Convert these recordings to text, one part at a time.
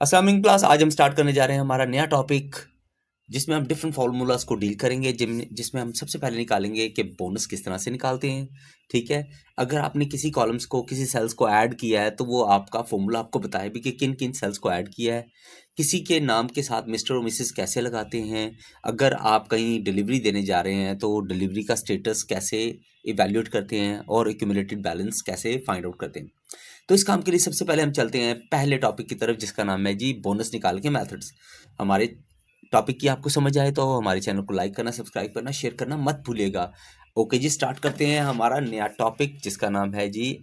अस्सलाम वालेकुम क्लास। आज हम स्टार्ट करने जा रहे हैं हमारा नया टॉपिक, जिसमें हम डिफरेंट फार्मूलाज को डील करेंगे, जिसमें हम सबसे पहले निकालेंगे कि बोनस किस तरह से निकालते हैं। ठीक है, अगर आपने किसी कॉलम्स को, किसी सेल्स को ऐड किया है तो वो आपका फॉर्मूला आपको बताए भी कि किन किन सेल्स को ऐड किया है। किसी के नाम के साथ मिस्टर और मिसेस कैसे लगाते हैं। अगर आप कहीं डिलीवरी देने जा रहे हैं तो डिलीवरी का स्टेटस कैसे इवेल्यूएट करते हैं और एक्यूमुलेटेड बैलेंस कैसे फाइंड आउट करते हैं। तो इस काम के लिए सबसे पहले हम चलते हैं पहले टॉपिक की तरफ, जिसका नाम है जी बोनस निकाल के मेथड्स। हमारे टॉपिक की आपको समझ आए तो हमारे चैनल को लाइक करना, सब्सक्राइब करना, शेयर करना मत भूलिएगा। ओके जी, स्टार्ट करते हैं हमारा नया टॉपिक, जिसका नाम है जी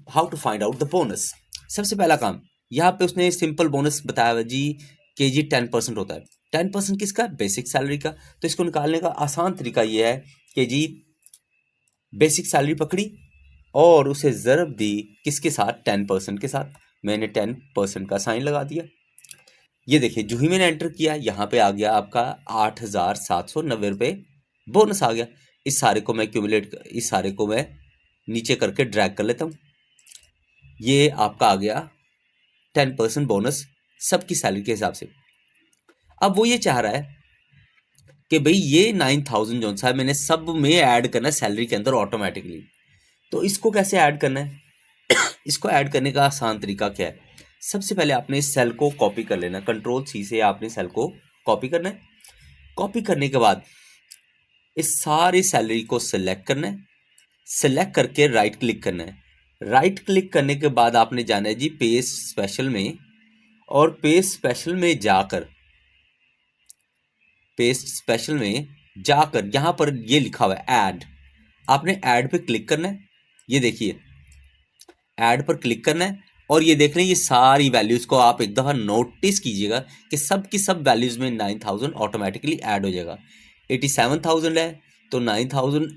how to find out the bonus. सबसे पहला काम, यहाँ पे उसने सिंपल बोनस बताया हुआ जी कि जी 10% होता है। 10% किसका? बेसिक सैलरी का। तो इसको निकालने का आसान तरीका ये है कि जी बेसिक सैलरी पकड़ी और उसे ज़रब दी किसके साथ? 10% के साथ। मैंने 10% का साइन लगा दिया। ये देखिए, जो ही मैंने एंटर किया यहाँ पे आ गया आपका 8,790 रुपये बोनस आ गया। इस सारे को मैं नीचे करके ड्रैग कर लेता हूँ। ये आपका आ गया 10% बोनस सबकी सैलरी के हिसाब से। अब वो ये चाह रहा है कि भाई ये 9,000 जो सा है मैंने सब में ऐड करना है सैलरी के अंदर ऑटोमेटिकली। तो इसको कैसे ऐड करना है? इसको ऐड करने का आसान तरीका क्या है? सबसे पहले आपने इस सेल को कॉपी कर लेना। Ctrl+C से आपने सेल को कॉपी करना है। कॉपी करने के बाद इस सारी सैलरी को सिलेक्ट करना है। सिलेक्ट करके राइट क्लिक करना है। राइट क्लिक करने के बाद आपने जाना है जी पेज स्पेशल में, और पेज स्पेशल में जाकर यहाँ पर ये लिखा हुआ है ऐड। आपने ऐड पे क्लिक करना है। ये देखिए, ऐड पर क्लिक करना है और ये देख लें, ये सारी वैल्यूज को आप एक दफ़ा नोटिस कीजिएगा कि सब की सब वैल्यूज में 9,000 ऑटोमेटिकली ऐड हो जाएगा। 87,000 है तो 9,000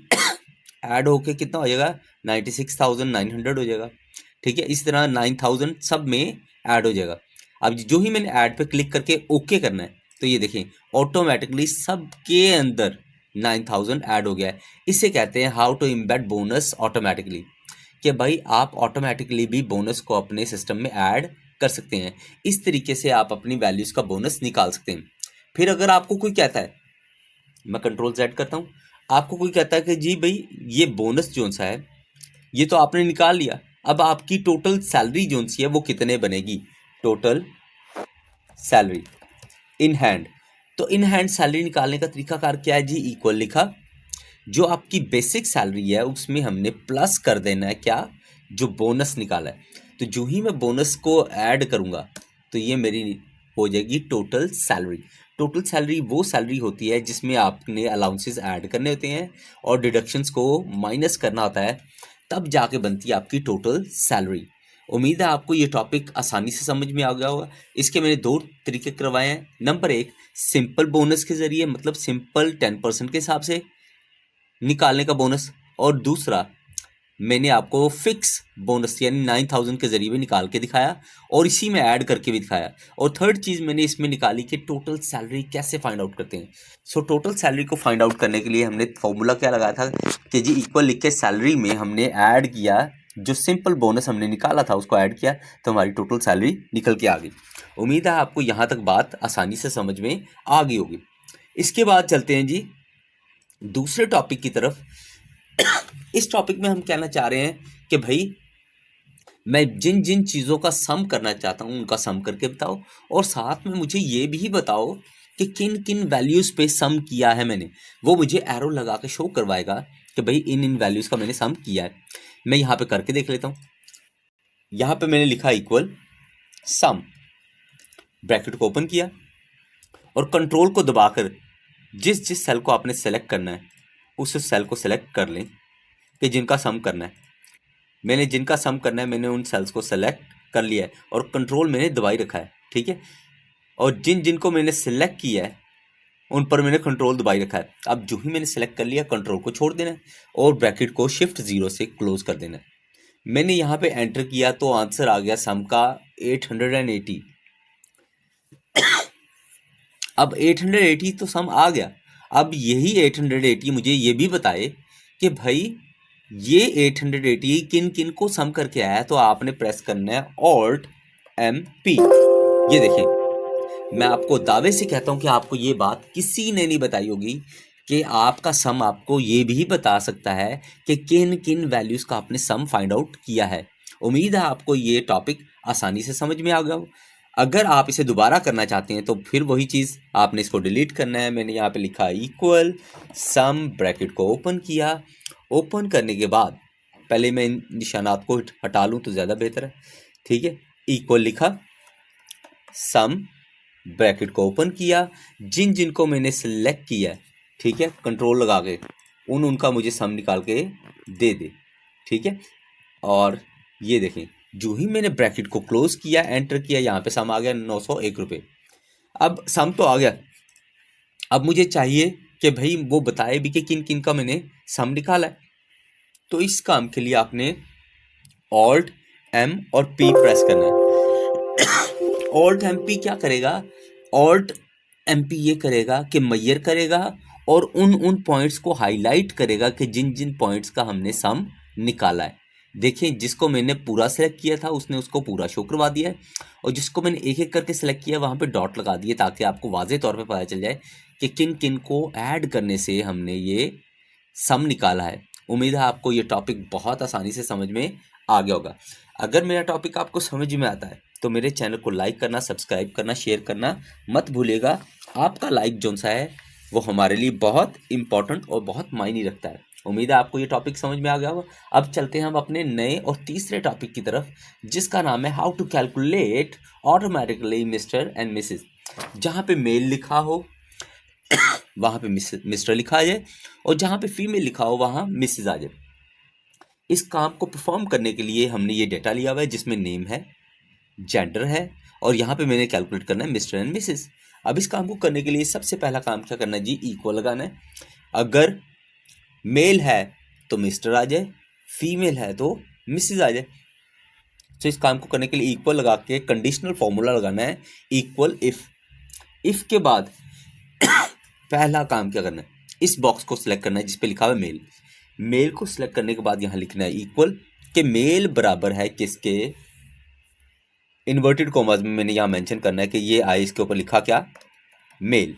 ऐड होके कितना हो जाएगा? 96,900 हो जाएगा। ठीक है, इस तरह 9,000 सब में ऐड हो जाएगा। अब जो ही मैंने ऐड पे क्लिक करके ओके करना है तो ये देखें ऑटोमेटिकली सबके अंदर 9,000 ऐड हो गया है। इसे कहते हैं how to embed bonus automatically, कि भाई आप ऑटोमेटिकली भी बोनस को अपने सिस्टम में ऐड कर सकते हैं। इस तरीके से आप अपनी वैल्यूज का बोनस निकाल सकते हैं। फिर अगर आपको कोई कहता है, मैं Ctrl+Z करता हूँ, आपको कोई कहता है कि जी भाई ये बोनस जोन सा है ये तो आपने निकाल लिया, अब आपकी टोटल सैलरी जोन सी है वो कितने बनेगी? Total salary in hand. तो इन हैंड सैलरी निकालने का तरीकाकार क्या है जी? इक्वल लिखा, जो आपकी बेसिक सैलरी है उसमें हमने प्लस कर देना है क्या? जो बोनस निकाला है। तो जो ही मैं बोनस को ऐड करूंगा तो ये मेरी हो जाएगी टोटल सैलरी। टोटल सैलरी वो सैलरी होती है जिसमें आपने अलाउंसेस ऐड करने होते हैं और डिडक्शंस को माइनस करना होता है, तब जाके बनती है आपकी टोटल सैलरी। उम्मीद है आपको ये टॉपिक आसानी से समझ में आ गया होगा। इसके मैंने दो तरीके करवाए हैं। नंबर एक, सिंपल बोनस के जरिए, मतलब सिंपल 10% के हिसाब से निकालने का बोनस, और दूसरा मैंने आपको फिक्स बोनस यानी 9,000 के जरिए भी निकाल के दिखाया और इसी में ऐड करके भी दिखाया। और थर्ड चीज़ मैंने इसमें निकाली कि टोटल सैलरी कैसे फाइंड आउट करते हैं। सो टोटल सैलरी को फाइंड आउट करने के लिए हमने फॉर्मूला क्या लगाया था कि जी इक्वल लिख के सैलरी में हमने ऐड किया, जो सिंपल बोनस हमने निकाला था उसको ऐड किया तो हमारी टोटल सैलरी निकल के आ गई। उम्मीद है आपको यहाँ तक बात आसानी से समझ में आ गई होगी। इसके बाद चलते हैं जी दूसरे टॉपिक की तरफ। इस टॉपिक में हम कहना चाह रहे हैं कि भाई मैं जिन जिन चीज़ों का सम करना चाहता हूँ उनका सम करके बताओ, और साथ में मुझे ये भी बताओ कि किन किन वैल्यूज़ पे सम किया है मैंने। वो मुझे एरो लगा के शो करवाएगा कि भाई इन इन वैल्यूज़ का मैंने सम किया है। मैं यहाँ पे करके देख लेता हूँ। यहाँ पे मैंने लिखा इक्वल सम, ब्रैकेट को ओपन किया और कंट्रोल को दबाकर जिस जिस सेल को आपने सेलेक्ट करना है उस सेल को सेलेक्ट कर लें कि जिनका सम करना है। मैंने जिनका सम करना है मैंने उन सेल्स को सेलेक्ट कर लिया है और कंट्रोल मैंने दबाई रखा है। ठीक है, और जिन जिनको मैंने सेलेक्ट किया है उन पर मैंने कंट्रोल दबाई रखा है। अब जो ही मैंने सेलेक्ट कर लिया कंट्रोल को छोड़ देना है और ब्रैकेट को शिफ्ट 0 से क्लोज कर देना है। मैंने यहाँ पे एंटर किया तो आंसर आ गया सम का 880। अब 880 तो सम आ गया। अब यही 880 मुझे ये भी बताए कि भाई ये 880 किन किन को सम करके आया है। तो आपने प्रेस करना है Alt MP। ये देखिए, मैं आपको दावे से कहता हूं कि आपको ये बात किसी ने नहीं बताई होगी कि आपका सम आपको ये भी बता सकता है कि किन किन वैल्यूज का आपने सम फाइंड आउट किया है। उम्मीद है आपको ये टॉपिक आसानी से समझ में आ गया हो। अगर आप इसे दोबारा करना चाहते हैं तो फिर वही चीज़, आपने इसको डिलीट करना है। मैंने यहाँ पे लिखा इक्वल सम, ब्रैकेट को ओपन किया। ओपन करने के बाद पहले मैं इन निशानात को हटा लूँ तो ज़्यादा बेहतर है। ठीक है, इक्वल लिखा, सम, ब्रैकेट को ओपन किया। जिन जिनको मैंने सिलेक्ट किया, ठीक है, कंट्रोल लगा के, उनका मुझे सम निकाल के दे दे। ठीक है, और ये देखें, जो ही मैंने ब्रैकेट को क्लोज किया, एंटर किया, यहाँ पे सम आ गया 901 रुपये। अब सम तो आ गया, अब मुझे चाहिए कि भाई वो बताए भी कि किन किन का मैंने सम निकाला है। तो इस काम के लिए आपने ऑल्ट एम और पी प्रेस करना है। ऑल्ट एम पी क्या करेगा? ऑल्ट एम पी ये करेगा कि मैयर करेगा और उन पॉइंट्स को हाईलाइट करेगा कि जिन जिन पॉइंट्स का हमने सम निकाला है। देखिए, जिसको मैंने पूरा सेलेक्ट किया था उसने उसको पूरा शो करवा दिया है, और जिसको मैंने एक एक करके सेलेक्ट किया वहाँ पे डॉट लगा दिए, ताकि आपको वाजे तौर पे पता चल जाए कि किन किन को ऐड करने से हमने ये सम निकाला है। उम्मीद है आपको ये टॉपिक बहुत आसानी से समझ में आ गया होगा। अगर मेरा टॉपिक आपको समझ में आता है तो मेरे चैनल को लाइक करना, सब्सक्राइब करना, शेयर करना मत भूलिएगा। आपका लाइक जो सा है वो हमारे लिए बहुत इंपॉर्टेंट और बहुत मायने रखता है। उम्मीद है आपको ये टॉपिक समझ में आ गया होगा। अब चलते हैं हम अपने नए और तीसरे टॉपिक की तरफ, जिसका नाम है how to calculate automatically mister and misses. जहाँ पे मेल लिखा हो वहाँ पे मिस्टर लिखा आ जाए, और जहाँ पे फीमेल लिखा हो वहाँ मिसेस आ जाए। इस काम को परफॉर्म करने के लिए हमने ये डेटा लिया हुआ है, जिसमें नेम है, जेंडर है, और यहाँ पे मैंने कैलकुलेट करना है मिस्टर एंड मिसेस। अब इस काम को करने के लिए सबसे पहला काम क्या करना है जी? इक्वल लगाना है। अगर मेल है तो मिस्टर आ जाए, फीमेल है तो मिसेस आ जाए। तो इस काम को करने के लिए इक्वल लगा के कंडीशनल फॉर्मूला लगाना है, इक्वल इफ के बाद पहला काम क्या करना है? इस बॉक्स को सिलेक्ट करना है जिस पे लिखा हुआ है मेल। मेल को सिलेक्ट करने के बाद यहाँ लिखना है इक्वल के मेल बराबर है किसके? इन्वर्टेड कॉमास में मैंने यहाँ मेंशन करना है कि ये आई, इसके ऊपर लिखा क्या? मेल।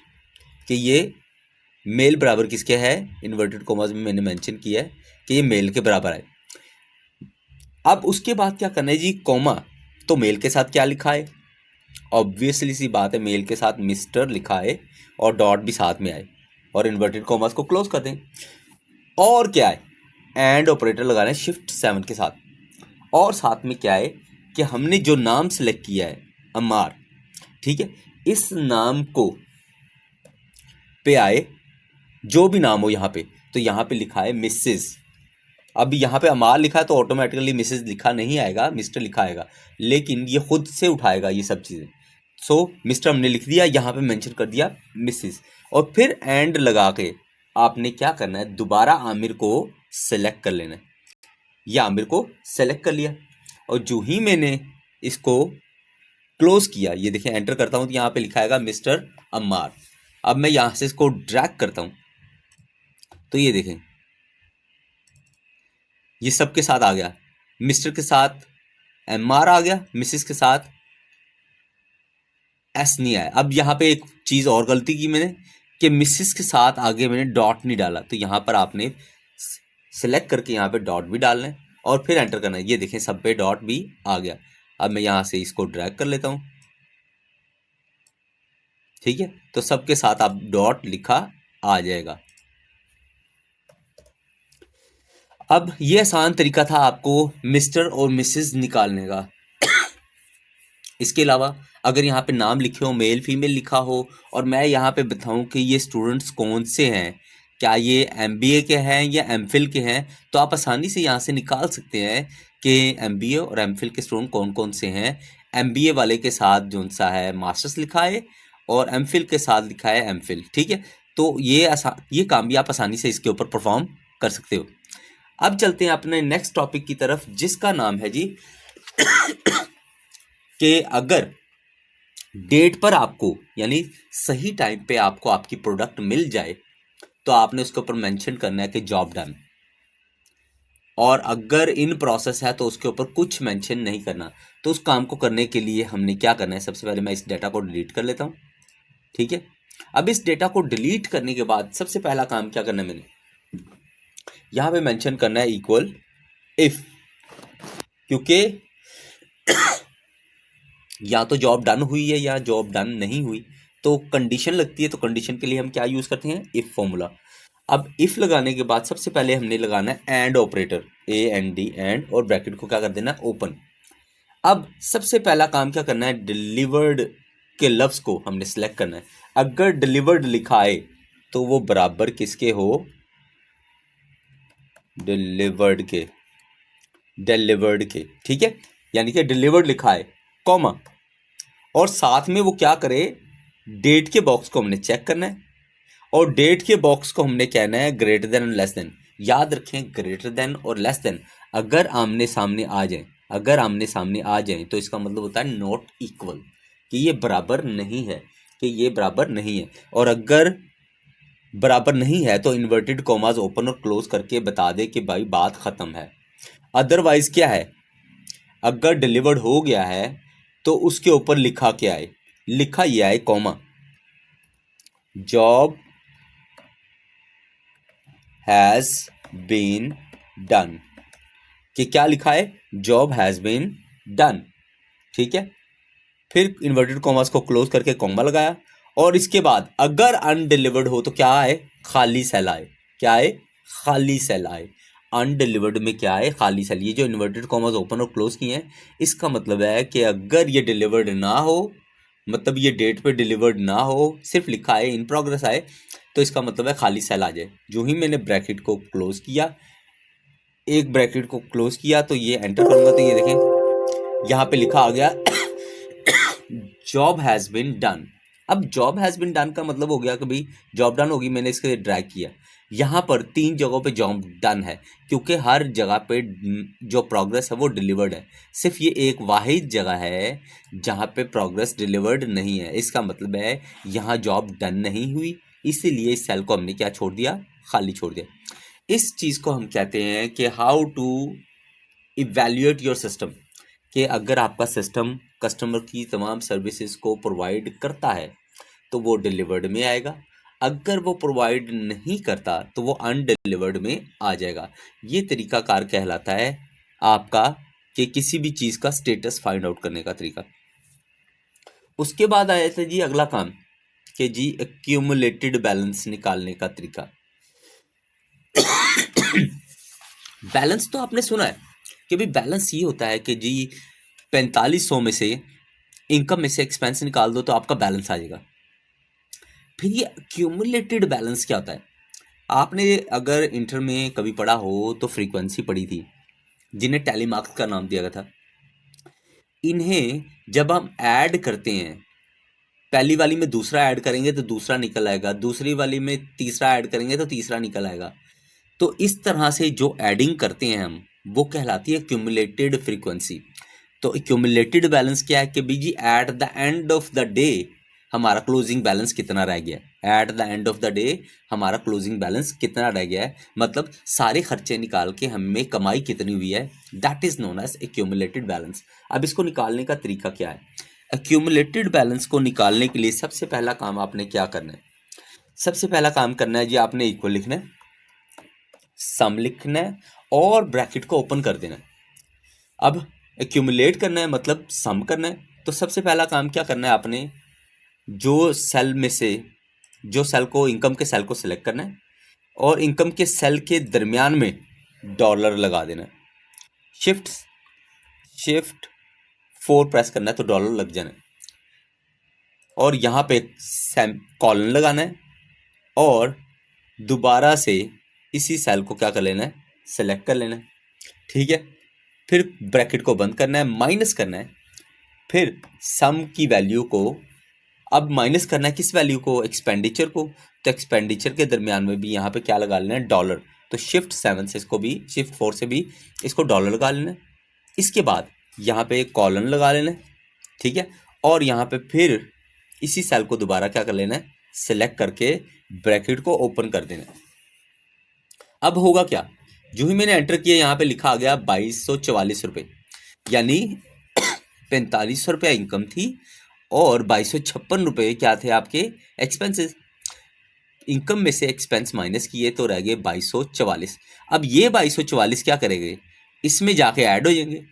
कि ये मेल बराबर किसके है? इन्वर्टेड कॉमास में मैंने मेंशन किया है कि ये मेल के बराबर है। अब उसके बाद क्या करना है जी? कॉमा। तो मेल के साथ क्या लिखा है? ऑब्वियसली सी बात है, मेल के साथ मिस्टर लिखा है और डॉट भी साथ में आए, और इन्वर्टेड कॉमास को क्लोज कर दें। और क्या है? एंड ऑपरेटर लगाना है शिफ्ट 7 के साथ। और साथ में क्या है कि हमने जो नाम सेलेक्ट किया है अमार, ठीक है, इस नाम को पे आए जो भी नाम हो यहाँ पे, तो यहाँ पे लिखा है मिसेस। अब यहाँ पे अमार लिखा है तो ऑटोमेटिकली मिसेस लिखा नहीं आएगा, मिस्टर लिखा आएगा, लेकिन ये खुद से उठाएगा ये सब चीज़ें। सो मिस्टर हमने लिख दिया, यहाँ पे मेंशन कर दिया मिसेस, और फिर एंड लगा के आपने क्या करना है? दोबारा आमिर को सेलेक्ट कर लेना है। ये आमिर को सेलेक्ट कर लिया, और जो ही मैंने इसको क्लोज किया, ये देखिए एंटर करता हूँ तो यहाँ पे लिखा आएगा मिस्टर अम्मार। अब मैं यहाँ से इसको ड्रैग करता हूँ तो ये देखें ये सबके साथ आ गया। मिस्टर के साथ एमआर आ गया, मिसेस के साथ एस नहीं आया। अब यहाँ पे एक चीज़ और गलती की मैंने कि मिसेस के साथ आगे मैंने डॉट नहीं डाला, तो यहाँ पर आपने सेलेक्ट करके यहाँ पे डॉट भी डालना है और फिर एंटर करना है। ये देखें सब पे डॉट भी आ गया। अब मैं यहाँ से इसको ड्रैग कर लेता हूँ, ठीक है, तो सबके साथ आप डॉट लिखा आ जाएगा। अब ये आसान तरीका था आपको मिस्टर और मिसेस निकालने का। इसके अलावा अगर यहाँ पे नाम लिखे हो, मेल फीमेल लिखा हो, और मैं यहाँ पे बताऊँ कि ये स्टूडेंट्स कौन से हैं, क्या ये एमबीए के हैं या एमफिल के हैं, तो आप आसानी से यहाँ से निकाल सकते हैं कि एमबीए और एमफिल के स्टूडेंट कौन कौन से हैं। एमबीए वाले के साथ जो सा है मास्टर्स लिखा है, और एमफिल के साथ लिखा है एमफिल, ठीक है। तो ये काम भी आप आसानी से इसके ऊपर परफॉर्म कर सकते हो। अब चलते हैं अपने नेक्स्ट टॉपिक की तरफ, जिसका नाम है जी कि अगर डेट पर आपको, यानी सही टाइम पे आपको आपकी प्रोडक्ट मिल जाए, तो आपने उसके ऊपर मेंशन करना है कि जॉब डन। और अगर इन प्रोसेस है तो उसके ऊपर कुछ मेंशन नहीं करना। तो उस काम को करने के लिए हमने क्या करना है, सबसे पहले मैं इस डेटा को डिलीट कर लेता हूँ। ठीक है, अब इस डेटा को डिलीट करने के बाद सबसे पहला काम क्या करना है, मैंने यहाँ पे मेंशन करना है इक्वल इफ, क्योंकि या तो जॉब डन हुई है या जॉब डन नहीं हुई, तो कंडीशन लगती है। तो कंडीशन के लिए हम क्या यूज करते हैं, इफ फॉर्मूला। अब इफ लगाने के बाद सबसे पहले हमने लगाना है एंड ऑपरेटर, AND एंड, और ब्रैकेट को क्या कर देना है, ओपन। अब सबसे पहला काम क्या करना है, डिलीवर्ड के लफ्ज को हमने सेलेक्ट करना है। अगर डिलीवर्ड लिखा आए तो वो बराबर किसके हो, डिलीवर्ड के, डिलीवर्ड के। ठीक है, यानी कि डिलीवर्ड लिखा है कॉमा, और साथ में वो क्या करे, डेट के बॉक्स को हमने चेक करना है, और डेट के बॉक्स को हमने कहना है ग्रेटर देन और लेस देन। याद रखें, ग्रेटर देन और लेस देन अगर आमने सामने आ जाए, अगर आमने सामने आ जाए तो इसका मतलब होता है नॉट इक्वल, कि ये बराबर नहीं है, कि ये बराबर नहीं है। और अगर बराबर नहीं है तो इन्वर्टेड कॉमास ओपन और क्लोज करके बता दे कि भाई बात खत्म है। अदरवाइज क्या है, अगर डिलीवर्ड हो गया है तो उसके ऊपर लिखा क्या है, लिखा यह है comma, job has been done, कि क्या लिखा है, जॉब हैज बीन डन। ठीक है, फिर इन्वर्टेड कॉमास को क्लोज करके कॉमा लगाया, और इसके बाद अगर अनडिलीवर्ड हो तो क्या है, खाली सेल आए। क्या है, खाली सेल आए। अनडिलीवर्ड में क्या है, खाली सेल। ये जो इन्वर्टेड कॉमास ओपन और क्लोज किए हैं, इसका मतलब है कि अगर ये डिलीवर्ड ना हो, मतलब ये डेट पे डिलीवर्ड ना हो, सिर्फ लिखा है इन प्रोग्रेस आए, तो इसका मतलब है खाली सेल आ जाए। जो ही मैंने ब्रैकेट को क्लोज किया, एक ब्रैकेट को क्लोज किया, तो ये एंटर करूंगा तो ये देखें यहाँ पे लिखा आ गया जॉब हैज बीन डन। अब जॉब हैज बीन डन का मतलब हो गया कि भाई जॉब डन होगी, मैंने इसके ड्रैग किया। यहाँ पर 3 जगहों पे जॉब डन है, क्योंकि हर जगह पे जो प्रोग्रेस है वो डिलीवर्ड है। सिर्फ ये एक वाहिद जगह है जहाँ पे प्रोग्रेस डिलीवर्ड नहीं है। इसका मतलब है यहाँ जॉब डन नहीं हुई, इसीलिए इस सेल को हमने क्या छोड़ दिया, खाली छोड़ दिया। इस चीज़ को हम कहते हैं कि how to evaluate your system, कि अगर आपका सिस्टम कस्टमर की तमाम सर्विसेज को प्रोवाइड करता है तो वो डिलीवर्ड में आएगा, अगर वो प्रोवाइड नहीं करता तो वो अनडिलीवर्ड में आ जाएगा। ये तरीकाकार कहलाता है आपका कि किसी भी चीज़ का स्टेटस फाइंड आउट करने का तरीका। उसके बाद आया था जी अगला काम, कि जी एक्यूमुलेटेड बैलेंस निकालने का तरीका। बैलेंस तो आपने सुना है कि भाई बैलेंस ये होता है कि जी 4500 में से इनकम में से एक्सपेंस निकाल दो तो आपका बैलेंस आ जाएगा। फिर ये क्यूमुलेटेड बैलेंस क्या होता है, आपने अगर इंटर में कभी पढ़ा हो तो फ्रीक्वेंसी पढ़ी थी, जिन्हें टैली मार्क्स का नाम दिया गया था। इन्हें जब हम ऐड करते हैं, पहली वाली में दूसरा ऐड करेंगे तो दूसरा निकल आएगा, दूसरी वाली में तीसरा ऐड करेंगे तो तीसरा निकल आएगा। तो इस तरह से जो एडिंग करते हैं हम, वो कहलाती है क्यूमुलेटेड फ्रीक्वेंसी। तो क्यूमुलेटेड बैलेंस क्या है कि बीजी at the end of the day हमारा क्लोजिंग बैलेंस कितना रह गया है, at the end of the day हमारा क्लोजिंग बैलेंस कितना रह गया है, मतलब सारे खर्चे निकाल के हमें कमाई कितनी हुई है, that is known as accumulated balance. अब इसको निकालने का तरीका क्या है, एक्यूमुलेटेड बैलेंस को निकालने के लिए सबसे पहला काम आपने क्या करना है, सबसे पहला काम करना है जी आपने इक्वल लिखना है, सम लिखना है, और ब्रैकेट को ओपन कर देना है। अब एक्यूमुलेट करना है मतलब सम करना है, तो सबसे पहला काम क्या करना है, आपने जो सेल में से, जो सेल को, इनकम के सेल को सिलेक्ट करना है, और इनकम के सेल के दरमियान में डॉलर लगा देना है। शिफ्ट शिफ्ट 4 प्रेस करना है तो डॉलर लग जाना है, और यहाँ पे कॉलन लगाना है, और दोबारा से इसी सेल को क्या कर लेना है, सेलेक्ट कर लेना है। ठीक है, फिर ब्रैकेट को बंद करना है, माइनस करना है, फिर सम की वैल्यू को, अब माइनस करना है किस वैल्यू को, एक्सपेंडिचर को, तो एक्सपेंडिचर के दरमियान में भी यहाँ पे क्या लगा लेना है, डॉलर। तो शिफ्ट 7 से इसको भी, शिफ्ट 4 से भी इसको डॉलर लगा लेना है। इसके बाद यहाँ पे कॉलन लगा लेना है, ठीक है, और यहाँ पे फिर इसी सेल को दोबारा क्या कर लेना है, सिलेक्ट करके ब्रैकेट को ओपन कर देना है। अब होगा क्या जो ही मैंने एंटर किया यहाँ पे लिखा आ गया 2244 रुपये, यानी 4500 रुपया इनकम थी और 2256 रुपये क्या थे आपके एक्सपेंसेस। इनकम में से एक्सपेंस माइनस किए तो रह गए 2244। अब ये 2244 क्या करेंगे, इसमें जाके ऐड हो जाएंगे।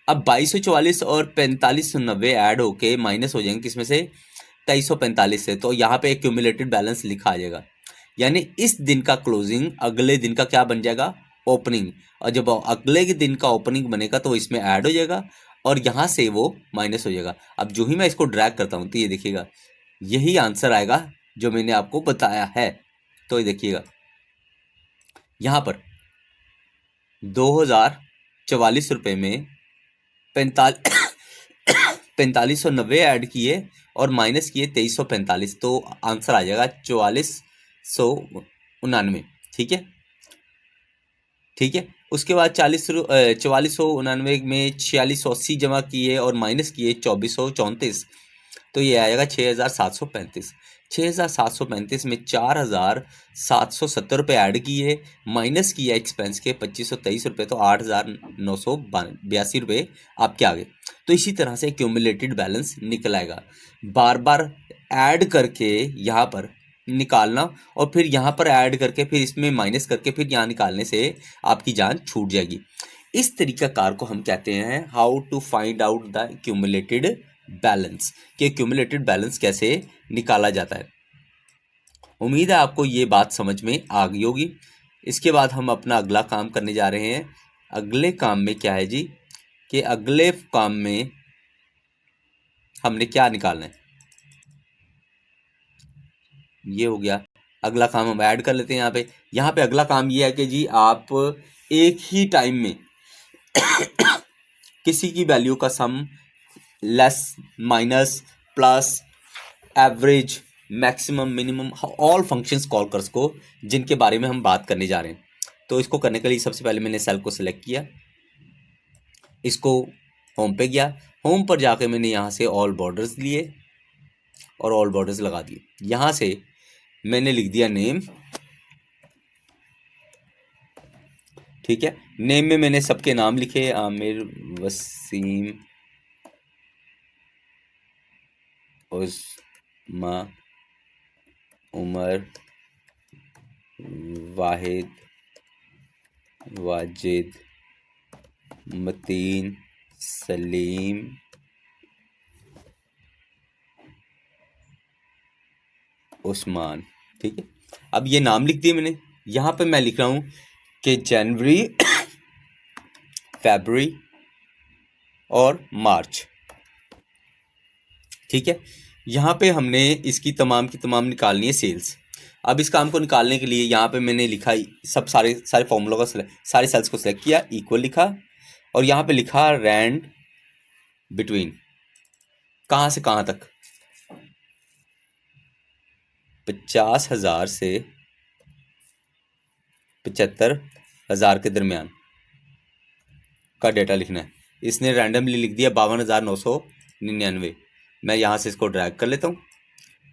अब 2244 और 4590 ऐड होके माइनस हो जाएंगे किसमें से, 2345 से। तो यहाँ पे एक्यूमुलेटेड बैलेंस लिखा आ जाएगा, यानी इस दिन का क्लोजिंग अगले दिन का क्या बन जाएगा, ओपनिंग। और जब अगले के दिन का ओपनिंग बनेगा तो इसमें ऐड हो जाएगा और यहाँ से वो माइनस हो जाएगा। अब जो ही मैं इसको ड्रैग करता हूँ तो ये देखिएगा यही आंसर आएगा जो मैंने आपको बताया है। तो ये देखिएगा यहाँ पर 2044 रुपये में 4590 ऐड किए और माइनस किए 2345, तो आंसर आ जाएगा 4499। ठीक है, ठीक है। उसके बाद 4499 में 4680 जमा किए और माइनस किए 2434, तो ये आएगा 6735। 6735 में 4770 रुपये ऐड किए, माइनस किया एक्सपेंस के 2523 रुपये, तो 8982 रुपये आपके आ गए। तो इसी तरह से क्यूमुलेटेड बैलेंस निकल आएगा। बार बार ऐड करके यहाँ पर निकालना और फिर यहाँ पर ऐड करके फिर इसमें माइनस करके फिर यहाँ निकालने से आपकी जान छूट जाएगी। इस तरीका कार को हम कहते हैं how to find out the cumulated balance, कि क्यूमुलेटेड बैलेंस कैसे निकाला जाता है। उम्मीद है आपको ये बात समझ में आ गई होगी। इसके बाद हम अपना अगला काम करने जा रहे हैं। अगले काम में क्या है जी, कि अगले काम में हमने क्या निकालना है, ये हो गया। अगला काम हम ऐड कर लेते हैं यहाँ पे अगला काम ये है कि जी आप एक ही टाइम में किसी की वैल्यू का sum, less, minus, plus, average, maximum, minimum, all functions call कर सको, जिनके बारे में हम बात करने जा रहे हैं। तो इसको करने के लिए सबसे पहले मैंने सेल को सिलेक्ट किया, इसको होम पे गया, होम पर जाके मैंने यहाँ से ऑल बॉर्डर्स लिए और ऑल बॉर्डर्स लगा दिए। यहाँ से मैंने लिख दिया नेम, ठीक है। नेम में मैंने सबके नाम लिखे, आमिर, वसीम, उस्मा, उमर, वाहिद, वाजिद, मतीन, सलीम, उस्मान, ठीक है। अब ये नाम लिख दिए मैंने। यहाँ पे मैं लिख रहा हूँ कि जनवरी, फरवरी और मार्च, ठीक है। यहाँ पे हमने इसकी तमाम की तमाम निकालनी है सेल्स। अब इस काम को निकालने के लिए यहाँ पे मैंने लिखा सब सारे फॉर्मूलों का सारे सेल्स को सिलेक्ट किया, इक्वल लिखा और यहाँ पे लिखा रैंड बिटवीन, कहाँ से कहाँ तक, 50,000 से 75,000 के दरमियान का डेटा लिखना है। इसने रैंडमली लिख दिया 52,999। मैं यहाँ से इसको ड्रैग कर लेता हूँ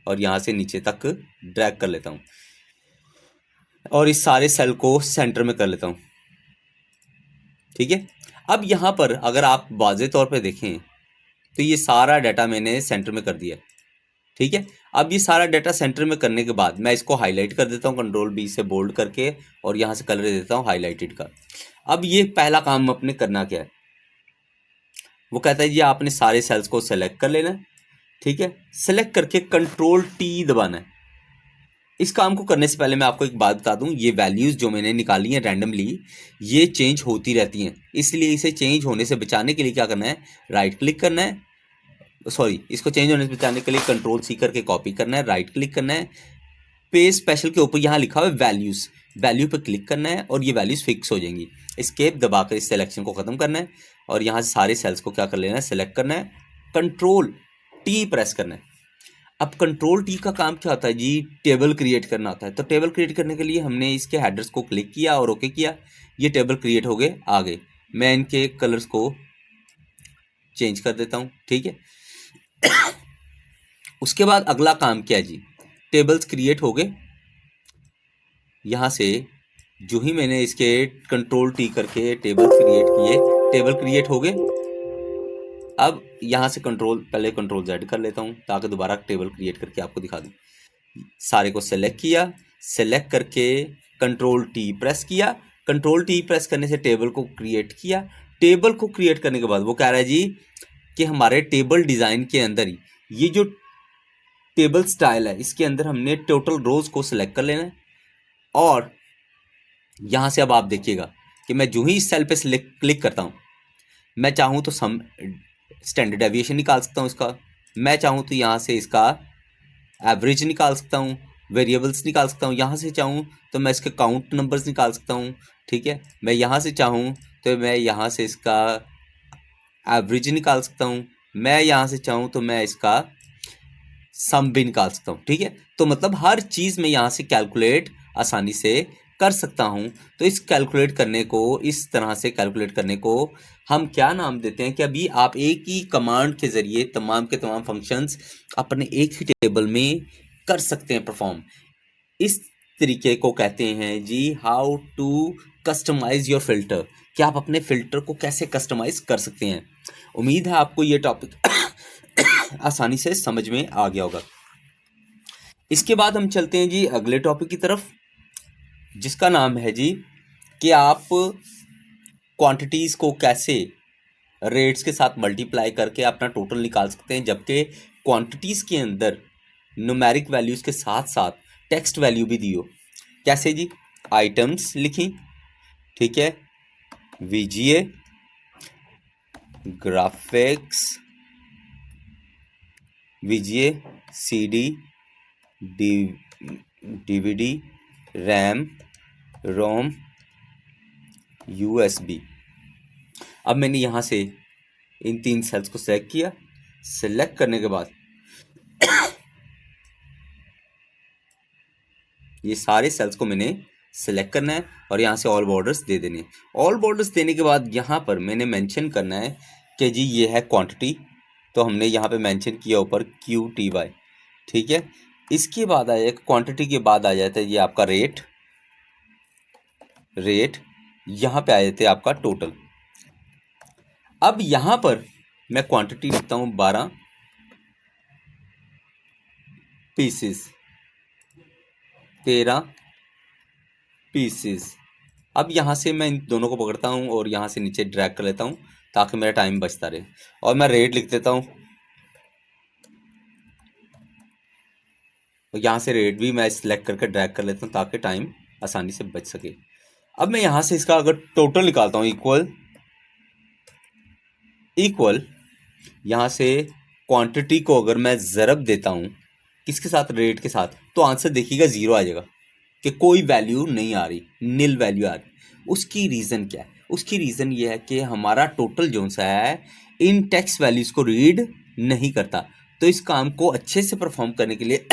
और यहाँ से नीचे तक ड्रैग कर लेता हूँ और इस सारे सेल को सेंटर में कर लेता हूँ, ठीक है। अब यहाँ पर अगर आप वाज़े तौर पे देखें तो ये सारा डाटा मैंने सेंटर में कर दिया, ठीक है। अब ये सारा डाटा सेंटर में करने के बाद मैं इसको हाईलाइट कर देता हूँ कंट्रोल बी से बोल्ड करके और यहाँ से कलर दे देता हूँ हाईलाइटेड का। अब ये पहला काम अपने करना क्या है, वो कहता है जी आपने सारे सेल्स को सेलेक्ट कर लेना है, ठीक है। सेलेक्ट करके कंट्रोल टी दबाना है। इस काम को करने से पहले मैं आपको एक बात बता दूं, ये वैल्यूज जो मैंने निकाली हैं रैंडमली, ये चेंज होती रहती हैं, इसलिए इसे चेंज होने से बचाने के लिए क्या करना है, राइट क्लिक करना है, सॉरी इसको चेंज होने से बचाने के लिए कंट्रोल सी करके कॉपी करना है, राइट क्लिक करना है, पेज स्पेशल के ऊपर यहाँ लिखा हुआ है वैल्यूज, वैल्यू पर क्लिक करना है और ये वैल्यूज फिक्स हो जाएंगी। एस्केप दबाकर इस सिलेक्शन को खत्म करना है और यहाँ से सारे सेल्स को क्या कर लेना है, सेलेक्ट करना है, कंट्रोल टी प्रेस करना है। अब कंट्रोल टी का काम क्या होता है जी, टेबल क्रिएट करना होता है। तो टेबल क्रिएट करने के लिए हमने इसके हेडर्स को क्लिक किया और ओके किया, ये टेबल क्रिएट हो गए आ गए। मैं इनके कलर्स को चेंज कर देता हूँ, ठीक है। उसके बाद अगला काम क्या है जी, टेबल्स क्रिएट हो गए, यहाँ से जो ही मैंने इसके कंट्रोल टी करके टेबल क्रिएट किए, टेबल क्रिएट हो गए। अब यहाँ से पहले कंट्रोल जेड कर लेता हूँ ताकि दोबारा टेबल क्रिएट करके आपको दिखा दूँ। सारे को सेलेक्ट किया, सेलेक्ट करके कंट्रोल टी प्रेस किया, कंट्रोल टी प्रेस करने से टेबल को क्रिएट किया। टेबल को क्रिएट करने के बाद वो कह रहा है जी कि हमारे टेबल डिज़ाइन के अंदर ही ये जो टेबल स्टाइल है इसके अंदर हमने टोटल रोज को सिलेक्ट कर लेना है। और यहाँ से अब आप देखिएगा कि मैं जो ही इस सेल पे क्लिक करता हूँ, मैं चाहूँ तो सम स्टैंडर्ड डेविएशन निकाल सकता हूँ इसका, मैं चाहूँ तो यहाँ से इसका एवरेज निकाल सकता हूँ, वेरिएबल्स निकाल सकता हूँ, यहाँ से चाहूँ तो मैं इसके काउंट नंबर्स निकाल सकता हूँ। ठीक है, मैं यहाँ से चाहूँ तो मैं यहाँ से इसका एवरेज निकाल सकता हूँ, मैं यहाँ से चाहूँ तो मैं इसका सम भी निकाल सकता हूँ। ठीक है, तो मतलब हर चीज़ में यहाँ से कैलकुलेट आसानी से कर सकता हूँ। तो इस कैलकुलेट करने को, इस तरह से कैलकुलेट करने को हम क्या नाम देते हैं कि अभी आप एक ही कमांड के ज़रिए तमाम के तमाम फंक्शंस अपने एक ही टेबल में कर सकते हैं परफॉर्म। इस तरीके को कहते हैं जी how to customize your filter, कि आप अपने फिल्टर को कैसे कस्टमाइज कर सकते हैं। उम्मीद है आपको ये टॉपिक आसानी से समझ में आ गया होगा। इसके बाद हम चलते हैं जी अगले टॉपिक की तरफ, जिसका नाम है जी कि आप क्वांटिटीज़ को कैसे रेट्स के साथ मल्टीप्लाई करके अपना टोटल निकाल सकते हैं, जबकि क्वांटिटीज़ के अंदर न्यूमेरिक वैल्यूज़ के साथ साथ टेक्स्ट वैल्यू भी दी हो। कैसे जी, आइटम्स लिखी, ठीक है, VGA, graphics, VGA, CD, DVD, RAM, ROM, USB. अब मैंने यहाँ से इन 3 सेल्स को सेलेक्ट किया। सेलेक्ट करने के बाद ये सारे सेल्स को मैंने सेलेक्ट करना है और यहाँ से ऑल बॉर्डर्स दे देने। ऑल बॉर्डर्स देने के बाद यहाँ पर मैंने मेंशन करना है कि जी ये है क्वांटिटी, तो हमने यहाँ पे मेंशन किया ऊपर QTY। ठीक है, इसके बाद आया क्वांटिटी के बाद आ जाता है ये आपका रेट, यहाँ पे आ जाते हैं आपका टोटल। अब यहाँ पर मैं क्वांटिटी लिखता हूँ 12 पीसेस, 13 पीसेस। अब यहाँ से मैं इन दोनों को पकड़ता हूँ और यहाँ से नीचे ड्रैग कर लेता हूँ ताकि मेरा टाइम बचता रहे, और मैं रेट लिख देता हूँ। तो यहाँ से रेट भी मैं सिलेक्ट करके ड्रैग कर लेता हूँ ताकि टाइम आसानी से बच सके। अब मैं यहाँ से इसका अगर टोटल निकालता हूँ इक्वल यहाँ से क्वांटिटी को अगर मैं ज़रब देता हूँ किसके साथ, रेट के साथ, तो आंसर देखिएगा 0 आ जाएगा कि कोई वैल्यू नहीं आ रही, नील वैल्यू आ रही। उसकी रीज़न क्या है? उसकी रीज़न ये है कि हमारा टोटल जो सा है इन टेक्स्ट वैल्यूज़ को रीड नहीं करता। तो इस काम को अच्छे से परफॉर्म करने के लिए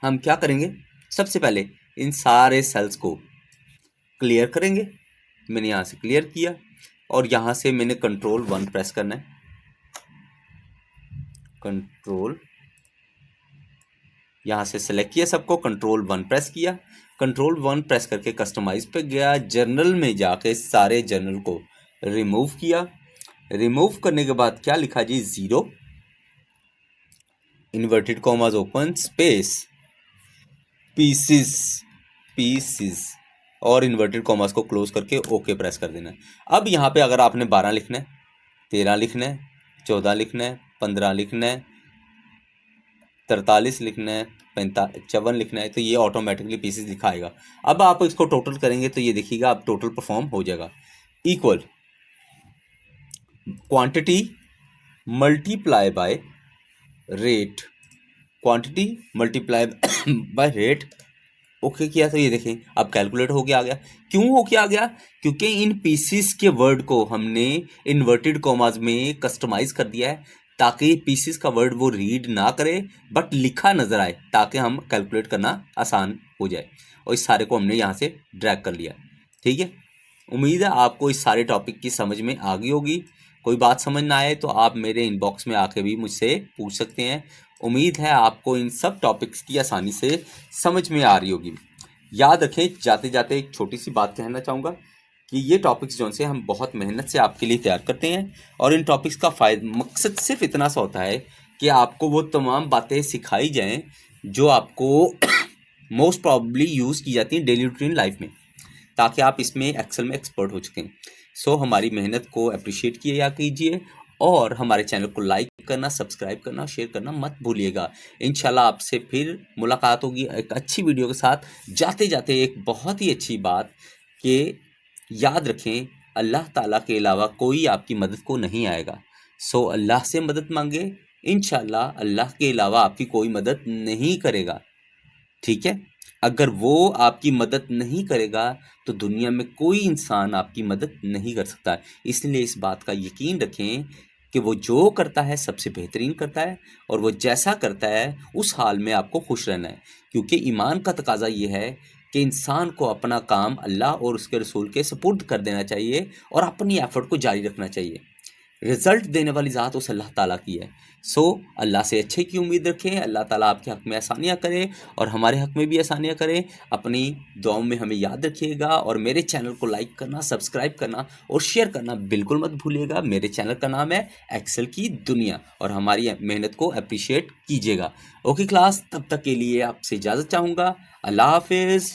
हम क्या करेंगे, सबसे पहले इन सारे सेल्स को क्लियर करेंगे। मैंने यहाँ से क्लियर किया और यहाँ से मैंने कंट्रोल 1 प्रेस करना है, कंट्रोल, यहाँ से सेलेक्ट किया सबको, कंट्रोल 1 प्रेस किया, कंट्रोल 1 प्रेस करके कस्टमाइज पे गया, जर्नल में जाके सारे जर्नल को रिमूव किया। रिमूव करने के बाद क्या लिखा जी, 0 inverted commas open space pcs और इन्वर्टेड कॉमास को क्लोज करके ओके प्रेस कर देना है। अब यहाँ पे अगर आपने 12 लिखना है, 13 लिखना है, 14 लिखना है, 15 लिखना है, 43 लिखना है, 55 लिखना है, तो ये ऑटोमेटिकली पीसेस दिखाएगा। अब आप इसको टोटल करेंगे तो ये देखिएगा अब टोटल परफॉर्म हो जाएगा। Equal quantity multiply by rate, quantity multiply by rate, okay किया तो ये देखें अब कैलकुलेट होके आ गया। क्यों होके आ गया? क्योंकि इन पीसेस के वर्ड को हमने इन्वर्टेड कॉमास में कस्टमाइज कर दिया है ताकि पीसेस का वर्ड वो रीड ना करे बट लिखा नजर आए, ताकि हम कैलकुलेट करना आसान हो जाए। और इस सारे को हमने यहाँ से ड्रैग कर लिया। ठीक है, उम्मीद है आपको इस सारे टॉपिक की समझ में आ गई होगी। कोई बात समझ ना आए तो आप मेरे इनबॉक्स में आके भी मुझसे पूछ सकते हैं। उम्मीद है आपको इन सब टॉपिक्स की आसानी से समझ में आ रही होगी। याद रखें, जाते जाते एक छोटी सी बात कहना चाहूँगा कि ये टॉपिक्स जो से हम बहुत मेहनत से आपके लिए तैयार करते हैं, और इन टॉपिक्स का मकसद सिर्फ इतना सा होता है कि आपको वो तमाम बातें सिखाई जाएं जो आपको मोस्ट प्रॉब्ली यूज़ की जाती हैं डेली रूटीन लाइफ में, ताकि आप इसमें एक्सेल में एक्सपर्ट हो सकें। सो हमारी मेहनत को अप्रिशिएट किया कीजिए, और हमारे चैनल को लाइक करना, सब्सक्राइब करना, शेयर करना मत भूलिएगा। इंशाल्लाह आपसे फिर मुलाकात होगी एक अच्छी वीडियो के साथ। जाते जाते एक बहुत ही अच्छी बात कि याद रखें, अल्लाह ताला के अलावा कोई आपकी मदद को नहीं आएगा। सो अल्लाह से मदद मांगे, इंशाल्लाह अल्लाह के अलावा आपकी कोई मदद नहीं करेगा। ठीक है, अगर वो आपकी मदद नहीं करेगा तो दुनिया में कोई इंसान आपकी मदद नहीं कर सकता। इसलिए इस बात का यकीन रखें कि वो जो करता है सबसे बेहतरीन करता है, और वो जैसा करता है उस हाल में आपको खुश रहना है, क्योंकि ईमान का तकाजा ये है कि इंसान को अपना काम अल्लाह और उसके रसूल के सुपुर्द कर देना चाहिए और अपनी एफर्ट को जारी रखना चाहिए। रिजल्ट देने वाली ज़ात उस अल्लाह ताला की है। सो अल्लाह से अच्छे की उम्मीद रखें, अल्लाह ताला आपके हक़ में आसानियाँ करे और हमारे हक़ में भी आसानियाँ करे। अपनी दुआओं में हमें याद रखिएगा, और मेरे चैनल को लाइक करना, सब्सक्राइब करना और शेयर करना बिल्कुल मत भूलिएगा। मेरे चैनल का नाम है एक्सेल की दुनिया, और हमारी मेहनत को अप्रिशिएट कीजिएगा। ओके क्लास, तब तक के लिए आपसे इजाज़त चाहूँगा। अल्लाह हाफिज़।